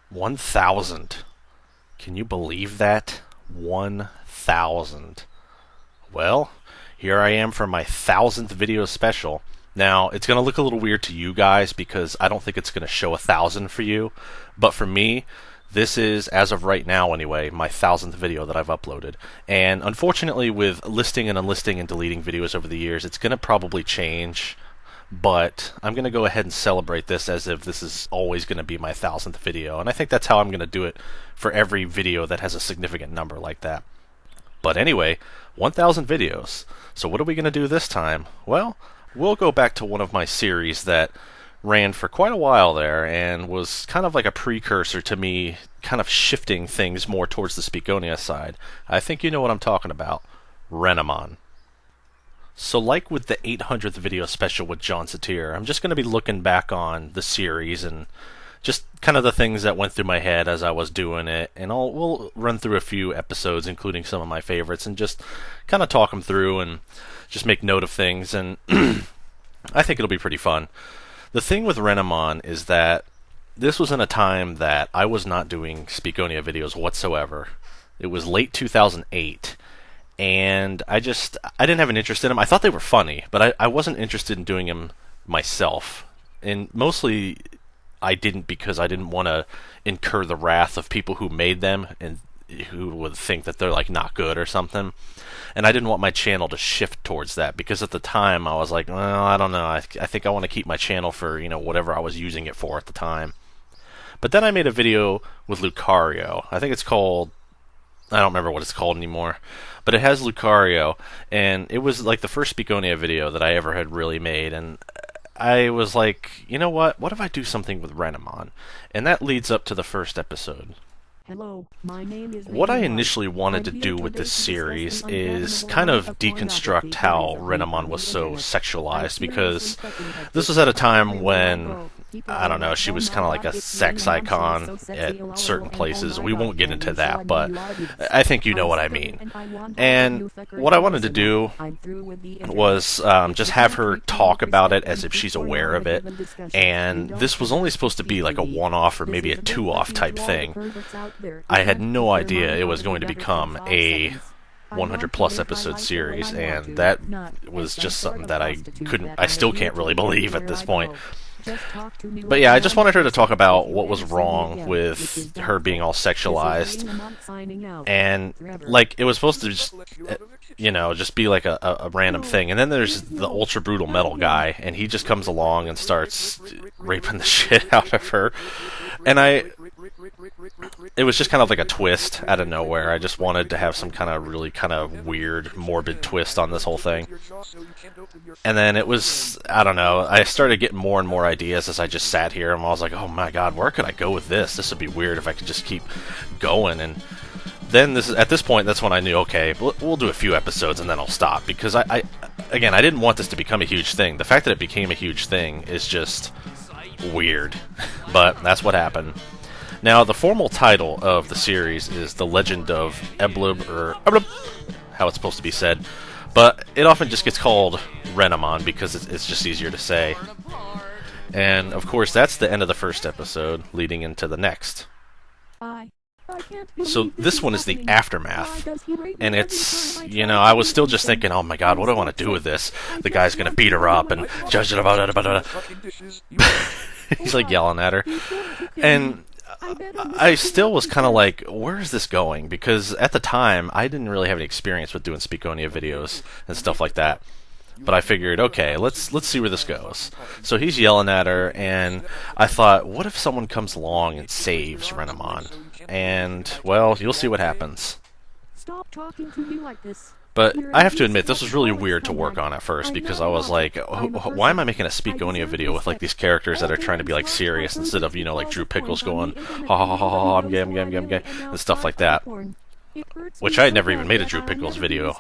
1,000. Can you believe that? 1,000. Well, here I am for my 1,000th video special. Now, it's going to look a little weird to you guys because I don't think it's going to show 1,000 for you. But for me, this is, as of right now anyway, my 1,000th video that I've uploaded. And unfortunately, with listing and unlisting and deleting videos over the years, it's going to probably change. But I'm going to go ahead and celebrate this as if this is always going to be my 1,000th video. And I think that's how I'm going to do it for every video that has a significant number like that. But anyway, 1,000 videos. So what are we going to do this time? Well, we'll go back to one of my series that ran for quite a while there and was kind of like a precursor to me kind of shifting things more towards the Speakonia side. I think you know what I'm talking about. Renamon. So like with the 800th video special with John Satir, I'm just going to be looking back on the series and just kind of the things that went through my head as I was doing it, and we'll run through a few episodes, including some of my favorites, and just kind of talk them through and just make note of things, and I think it'll be pretty fun. The thing with Renamon is that this was in a time that I was not doing Speakonia videos whatsoever. It was late 2008. And I didn't have an interest in them. I thought they were funny, but I wasn't interested in doing them myself. And mostly I didn't because I didn't want to incur the wrath of people who made them and who would think that they're like not good or something. And I didn't want my channel to shift towards that because at the time I was like, well, I don't know. I think I want to keep my channel for, whatever I was using it for at the time. But then I made a video with Lucario. I think it's called, I don't remember what it's called anymore, but it has Lucario, and it was like the first Speakonia video that I ever had really made, and I was like, you know what if I do something with Renamon? And that leads up to the first episode. Hello, my name is What I initially wanted to do with this series is kind of deconstruct how Renamon was so sexualized, because this was at a time when, I don't know, she was kind of like a sex icon at certain places. We won't get into that, but I think you know what I mean. And what I wanted to do was just have her talk about it as if she's aware of it, and this was only supposed to be like a one-off or maybe a two-off type thing. I had no idea it was going to become a 100 plus episode series, and that was just something that I still can't really believe at this point. But yeah, I just wanted her to talk about what was wrong with her being all sexualized, and like it was supposed to just be like a random thing, and then there's the ultra brutal metal guy, and he just comes along and starts raping the shit out of her, and it was just kind of like a twist out of nowhere. I just wanted to have some kind of really kind of weird, morbid twist on this whole thing. And then it was, I don't know, I started getting more and more ideas as I just sat here, and I was like, oh my god, where could I go with this? This would be weird if I could just keep going. And then at this point, that's when I knew, okay, we'll do a few episodes and then I'll stop. Because I didn't want this to become a huge thing. The fact that it became a huge thing is just weird. But that's what happened. Now, the formal title of the series is The Legend of ABLB, or how it's supposed to be said, but it often just gets called Renamon because it's just easier to say. And, of course, that's the end of the first episode, leading into the next. So this one is the aftermath, and it's, I was still just thinking, oh my god, what do I want to do with this? The guy's gonna beat her up, and he's like yelling at her, and I still was kind of like, where is this going? Because at the time, I didn't really have any experience with doing Speakonia videos and stuff like that. But I figured, okay, let's see where this goes. So he's yelling at her, and I thought, what if someone comes along and saves Renamon? And, well, you'll see what happens. Stop talking to me like this. But I have to admit, this was really weird to work on at first, because I was like, why am I making a Speakonia video with like these characters that are trying to be like serious instead of, like Drew Pickles going, ha ha ha ha, I'm gay, and stuff like that. Which I had never even made a Drew Pickles video.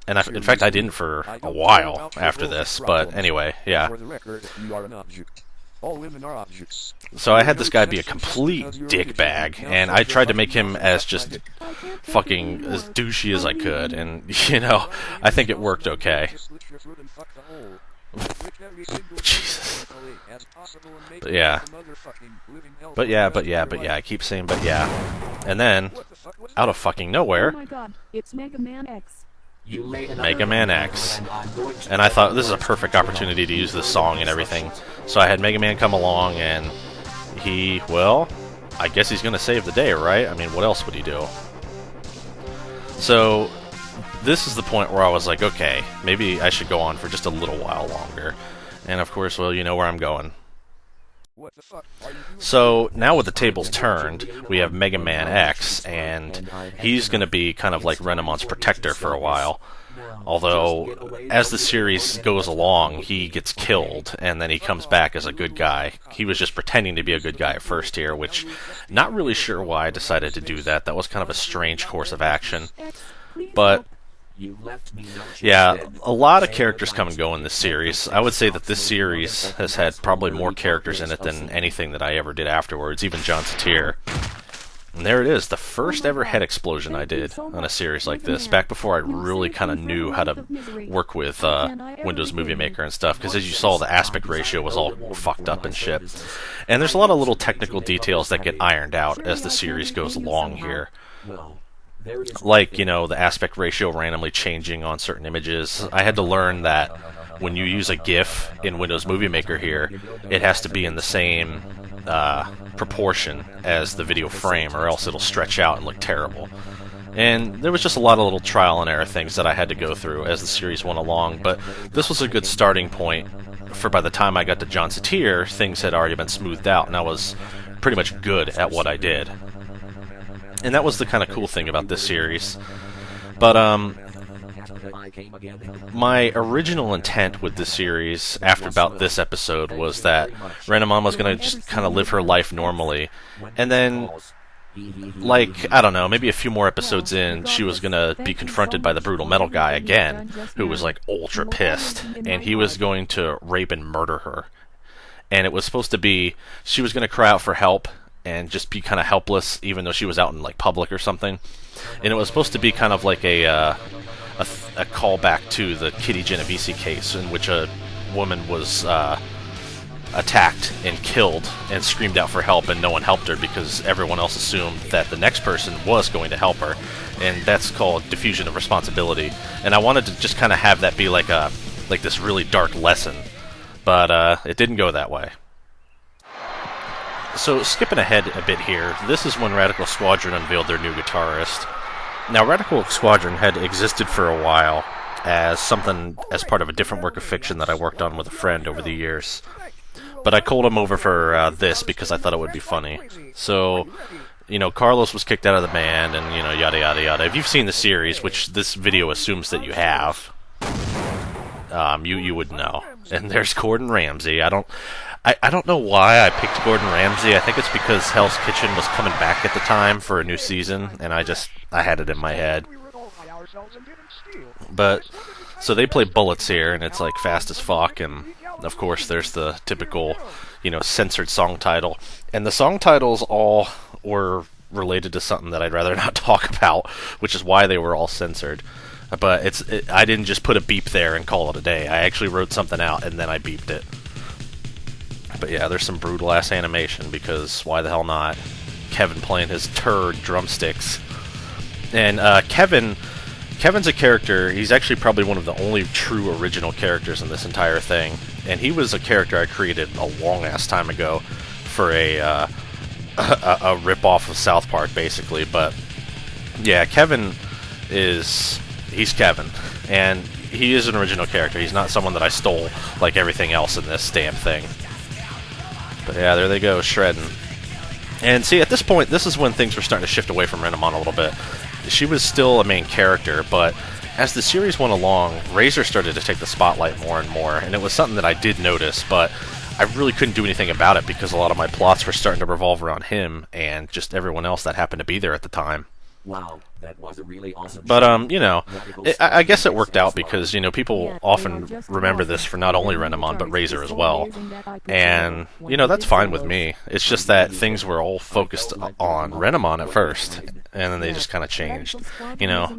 And in fact, I didn't for a while after this, but anyway, yeah. All women are objects. So I had this guy be a complete dickbag, and I tried to make him as just fucking as douchey as I could, and, I think it worked okay. Jesus. But yeah. But yeah, I keep saying but yeah. And then, out of fucking nowhere, Oh my god, it's Mega Man X. Mega Man X. And I thought this is a perfect opportunity to use this song and everything. So I had Mega Man come along and he, well, I guess he's gonna save the day, right? I mean, what else would he do? So, this is the point where I was like, okay, maybe I should go on for just a little while longer. And of course, well, you know where I'm going. So, now with the tables turned, we have Mega Man X, and he's going to be kind of like Renamon's protector for a while. Although, as the series goes along, he gets killed, and then he comes back as a good guy. He was just pretending to be a good guy at first here, which, not really sure why I decided to do that. That was kind of a strange course of action. But, yeah, a lot of characters come and go in this series. I would say that this series has had probably more characters in it than anything that I ever did afterwards, even John Satir. And there it is, the first ever head explosion I did on a series like this, back before I really kind of knew how to work with Windows Movie Maker and stuff, because as you saw, the aspect ratio was all fucked up and shit. And there's a lot of little technical details that get ironed out as the series goes along here. Like, you know, the aspect ratio randomly changing on certain images. I had to learn that when you use a GIF in Windows Movie Maker here, it has to be in the same proportion as the video frame, or else it'll stretch out and look terrible. And there was just a lot of little trial and error things that I had to go through as the series went along, but this was a good starting point for by the time I got to John Satir, things had already been smoothed out, and I was pretty much good at what I did. And that was the kind of cool thing about this series. But, my original intent with this series, after about this episode, was that Renamon was going to just kind of live her life normally. And then, like, I don't know, maybe a few more episodes in, she was going to be confronted by the brutal metal guy again, who was, like, ultra pissed. And he was going to rape and murder her. And it was supposed to be, she was going to cry out for help and just be kind of helpless, even though she was out in, like, public or something. And it was supposed to be kind of like a callback to the Kitty Genovese case, in which a woman was attacked and killed and screamed out for help, and no one helped her because everyone else assumed that the next person was going to help her. And that's called diffusion of responsibility. And I wanted to just kind of have that be like this really dark lesson, but it didn't go that way. So, skipping ahead a bit here, this is when Radical Squadron unveiled their new guitarist. Now, Radical Squadron had existed for a while as part of a different work of fiction that I worked on with a friend over the years. But I called him over for this because I thought it would be funny. So, you know, Carlos was kicked out of the band, and, you know, yada yada yada. If you've seen the series, which this video assumes that you have, you would know. And there's Gordon Ramsay. I don't know why I picked Gordon Ramsay. I think it's because Hell's Kitchen was coming back at the time for a new season, and I had it in my head. But, so they play Bullets here, and it's like fast as fuck, and of course there's the typical, you know, censored song title. And the song titles all were related to something that I'd rather not talk about, which is why they were all censored. But I didn't just put a beep there and call it a day. I actually wrote something out, and then I beeped it. But yeah, there's some brutal-ass animation, because why the hell not? Kevin playing his turd drumsticks. And Kevin's a character, he's actually probably one of the only true original characters in this entire thing. And he was a character I created a long-ass time ago for a rip-off of South Park, basically. But yeah, he's Kevin. And he is an original character. He's not someone that I stole like everything else in this damn thing. But yeah, there they go, shredding. And see, at this point, this is when things were starting to shift away from Renamon a little bit. She was still a main character, but as the series went along, Razor started to take the spotlight more and more, and it was something that I did notice, but I really couldn't do anything about it because a lot of my plots were starting to revolve around him and just everyone else that happened to be there at the time. Wow, that was a really awesome. But, you know, I guess it worked out because, you know, people often remember this for not only Renamon, but Razor as well. And, you know, that's fine with me. It's just that things were all focused on Renamon at first, and then they just kind of changed. You know,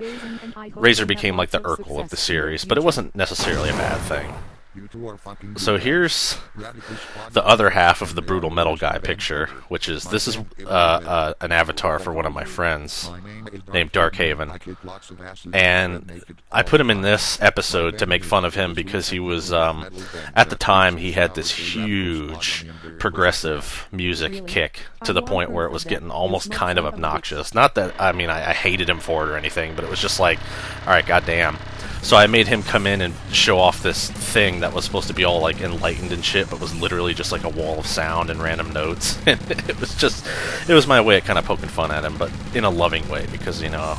Razor became like the Urkel of the series, but it wasn't necessarily a bad thing. You two are fucking So here's Radical Squadron. the other half of the brutal metal guy picture, which is this is an avatar for one of my friends My name is named Darkhaven. I kick lots of asses And naked. I put him in this episode to make fun of him because he was, at the time, he had this huge progressive music kick to the point where it was getting almost kind of obnoxious. Not that, I mean, I hated him for it or anything, but it was just like, alright, goddamn. So I made him come in and show off this thing that was supposed to be all like enlightened and shit, but was literally just like a wall of sound and random notes. And it was my way of kind of poking fun at him, but in a loving way, because, you know,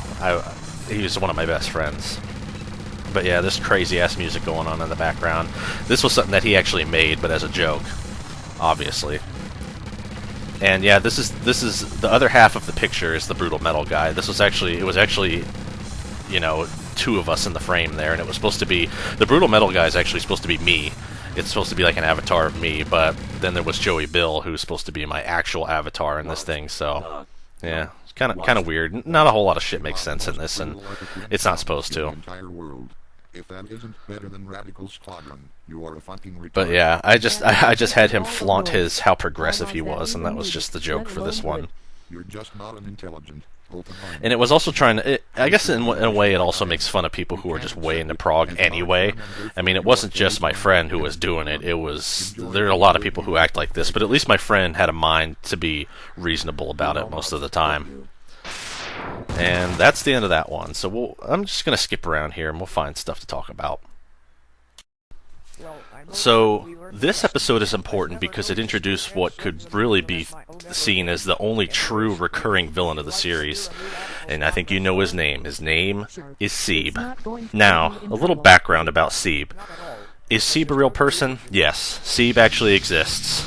he was one of my best friends. But yeah, this crazy ass music going on in the background. This was something that he actually made, but as a joke, obviously. And yeah, this is the other half of the picture is the brutal metal guy. It was actually, you know, two of us in the frame there, and it was supposed to be the brutal metal guy is actually supposed to be me. It's supposed to be like an avatar of me, but then there was Joey Bill, who's supposed to be my actual avatar in this thing. So yeah, it's kind of weird. Not a whole lot of shit makes sense in this, and it's not supposed to. Entire world. If that isn't better than Radical Squadron, you are a fucking retard. But yeah, I just had him flaunt how progressive he was, and that was just the joke for this one. You're just not an intelligent, open-minded. And it was also trying to, I guess in a way it also makes fun of people who are just way into prog anyway. I mean, it wasn't just my friend who was doing it, there are a lot of people who act like this, but at least my friend had a mind to be reasonable about it most of the time. And that's the end of that one, so I'm just going to skip around here and we'll find stuff to talk about. So, this episode is important because it introduced what could really be seen as the only true recurring villain of the series. And I think you know his name. His name is Seeb. Now, a little background about Seeb. Is Seeb a real person? Yes, Seeb actually exists.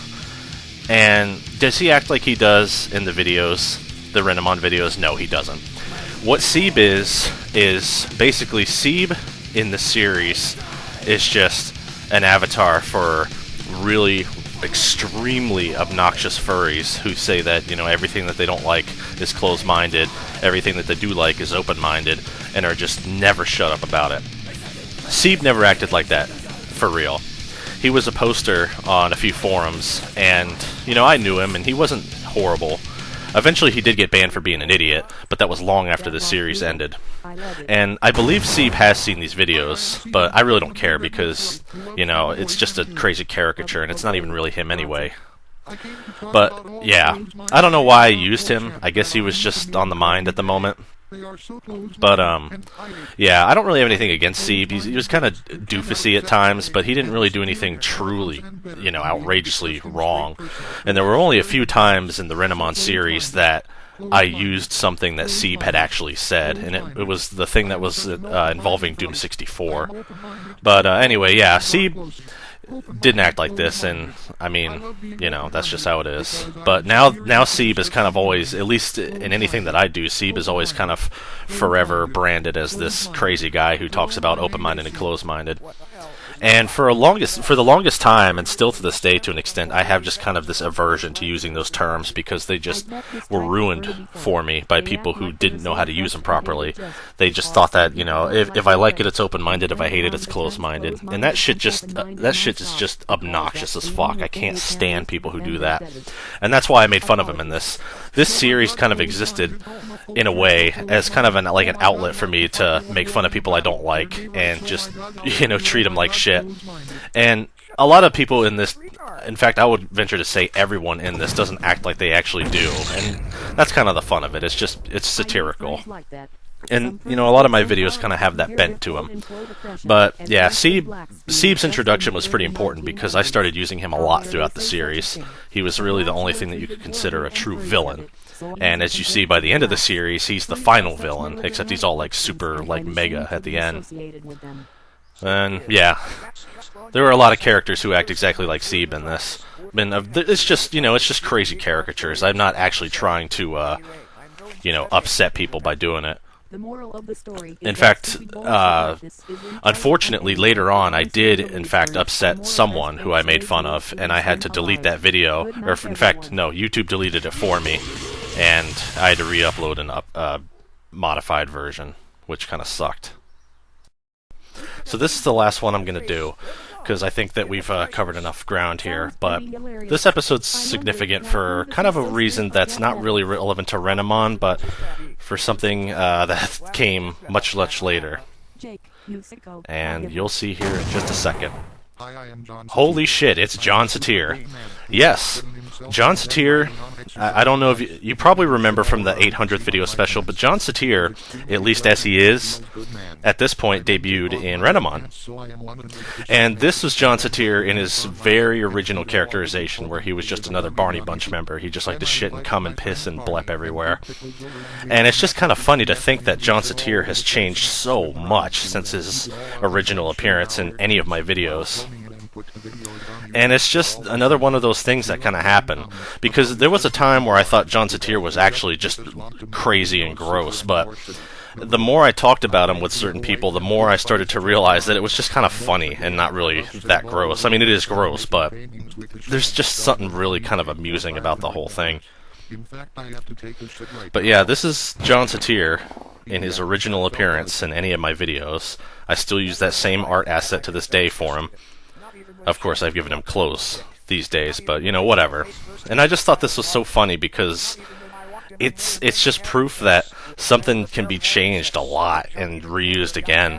And does he act like he does in the videos, the Renamon videos? No, he doesn't. What Seeb is basically Seeb in the series is just an avatar for really extremely obnoxious furries who say that, you know, everything that they don't like is closed-minded, everything that they do like is open-minded, and are just never shut up about it. Seeb never acted like that, for real. He was a poster on a few forums, and, you know, I knew him, and he wasn't horrible. Eventually he did get banned for being an idiot, but that was long after the series ended. And I believe Seeb has seen these videos, but I really don't care because, you know, it's just a crazy caricature and it's not even really him anyway. But, yeah, I don't know why I used him. I guess he was just on the mind at the moment. But, yeah, I don't really have anything against Seeb. He was kind of doofusy at times, but he didn't really do anything truly, you know, outrageously wrong. And there were only a few times in the Renamon series that I used something that Seeb had actually said, and it was the thing that was involving Doom 64. But, anyway, yeah, Seeb didn't act like this, and I mean, you know, that's just how it is. But now Seeb is kind of always, at least in anything that I do, Seeb is always kind of forever branded as this crazy guy who talks about open-minded and closed-minded. And for the longest time, and still to this day to an extent, I have just kind of this aversion to using those terms because they just were ruined for me by people who didn't know how to use them properly. They just thought that, you know, if I like it, it's open-minded. If I hate it, it's closed-minded. And that shit is just obnoxious as fuck. I can't stand people who do that. And that's why I made fun of him in this. This series kind of existed in a way as kind of an outlet for me to make fun of people I don't like and just, you know, treat them like shit. And a lot of people in this, in fact, I would venture to say everyone in this doesn't act like they actually do, and that's kind of the fun of it. It's satirical. And, you know, a lot of my videos kind of have that bent to them. But, yeah, Seeb's introduction was pretty important because I started using him a lot throughout the series. He was really the only thing that you could consider a true villain. And as you see by the end of the series, he's the final villain, except he's all, like, super, like, mega at the end. And, yeah, there are a lot of characters who act exactly like Seeb in this. I mean, it's just, you know, it's just crazy caricatures. I'm not actually trying to, you know, upset people by doing it. In fact, unfortunately, later on, I did, in fact, upset someone who I made fun of, and I had to delete that video. Or, in fact, no, YouTube deleted it for me, and I had to re-upload a modified version, which kind of sucked. So this is the last one I'm going to do, because I think that we've covered enough ground here. But this episode's significant for kind of a reason that's not really relevant to Renamon, but for something that came much later. And you'll see here in just a second. Hi, I am John. Holy shit, it's John Satir. Yes, John Satir, I don't know if you probably remember from the 800th video special, but John Satir, at least as he is, at this point debuted in Renamon. And this was John Satir in his very original characterization, where he was just another Barney Bunch member. He just liked to shit and cum and piss and blep everywhere. And it's just kind of funny to think that John Satir has changed so much since his original appearance in any of my videos. And it's just another one of those things that kind of happen, because there was a time where I thought John Satir was actually just crazy and gross, but the more I talked about him with certain people, the more I started to realize that it was just kind of funny and not really that gross. I mean, it is gross, but there's just something really kind of amusing about the whole thing. But yeah, this is John Satir in his original appearance in any of my videos. I still use that same art asset to this day for him. Of course, I've given him clothes these days, but, you know, whatever. And I just thought this was so funny because it's just proof that something can be changed a lot and reused again.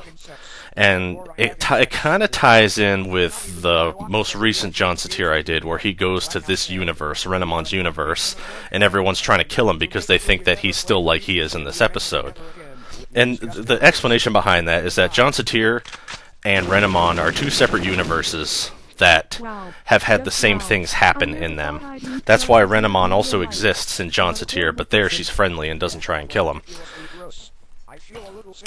And it kind of ties in with the most recent John Satir I did, where he goes to this universe, Renamon's universe, and everyone's trying to kill him because they think that he's still like he is in this episode. And the explanation behind that is that John Satir and Renamon are two separate universes that have had the same things happen in them. That's why Renamon also exists in John Satir, but there she's friendly and doesn't try and kill him.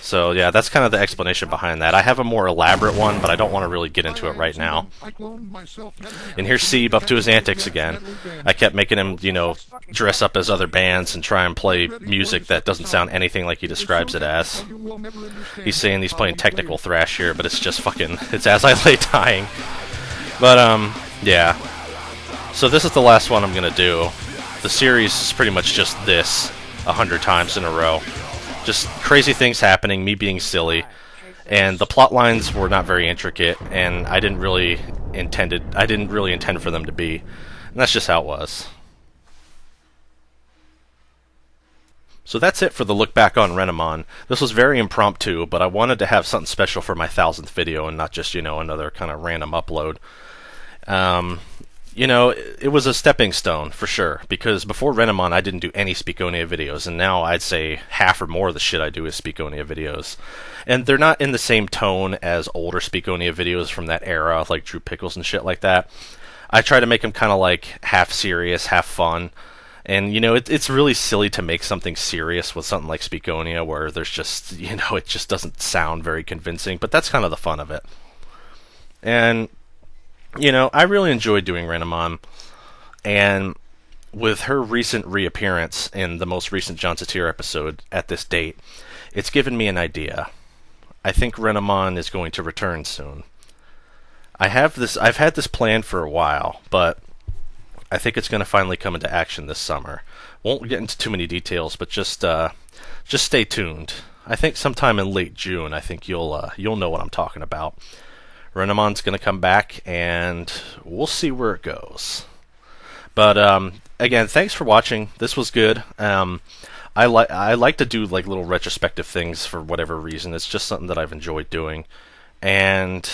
So yeah, that's kind of the explanation behind that. I have a more elaborate one, but I don't want to really get into it right now. And here's Sebe up to his antics again. I kept making him, you know, dress up as other bands and try and play music that doesn't sound anything like he describes it as. He's saying he's playing technical thrash here, but it's just fucking, it's As I Lay Dying. But, yeah. So this is the last one I'm gonna do. The series is pretty much just this 100 times in a row. Just crazy things happening, me being silly, and the plot lines were not very intricate, and I didn't really intend for them to be. And that's just how it was. So that's it for the look back on Renamon. This was very impromptu, but I wanted to have something special for my 1000th video and not just, you know, another kind of random upload. You know, it was a stepping stone, for sure, because before Renamon I didn't do any Speakonia videos, and now I'd say half or more of the shit I do is Speakonia videos. And they're not in the same tone as older Speakonia videos from that era, like Drew Pickles and shit like that. I try to make them kind of like half serious, half fun. And, you know, it's really silly to make something serious with something like Speakonia, where there's just, you know, it just doesn't sound very convincing, but that's kind of the fun of it. And, you know, I really enjoyed doing Renamon, and with her recent reappearance in the most recent John Satir episode at this date, it's given me an idea. I think Renamon is going to return soon. I've had this planned for a while, but I think it's going to finally come into action this summer. Won't get into too many details, but just stay tuned. I think sometime in late June, I think you'll know what I'm talking about. Renamon's going to come back, and we'll see where it goes. But again, thanks for watching. This was good. I like to do like little retrospective things for whatever reason. It's just something that I've enjoyed doing, and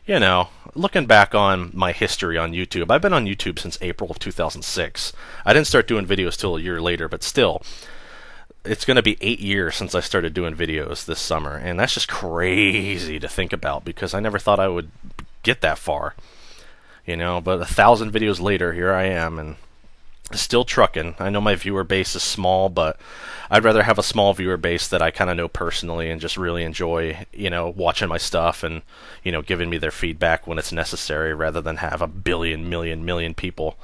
you know, looking back on my history on YouTube, I've been on YouTube since April of 2006. I didn't start doing videos till a year later, but still, it's going to be 8 years since I started doing videos this summer, and that's just crazy to think about, because I never thought I would get that far, you know, but 1,000 videos later, here I am, and still trucking. I know my viewer base is small, but I'd rather have a small viewer base that I kind of know personally and just really enjoy, you know, watching my stuff and, you know, giving me their feedback when it's necessary, rather than have a million people,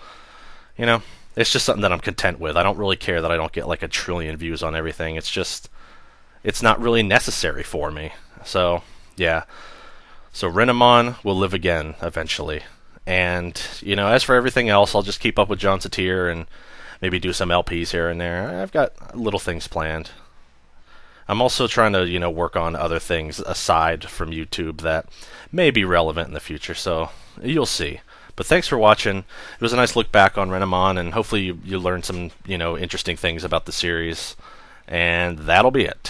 you know. It's just something that I'm content with. I don't really care that I don't get like 1 trillion views on everything. It's just, it's not really necessary for me. So, yeah. So Renamon will live again eventually. And, you know, as for everything else, I'll just keep up with John Satir and maybe do some LPs here and there. I've got little things planned. I'm also trying to, work on other things aside from YouTube that may be relevant in the future, so you'll see. But thanks for watching. It was a nice look back on Renamon, and hopefully you learned some, interesting things about the series. And that'll be it.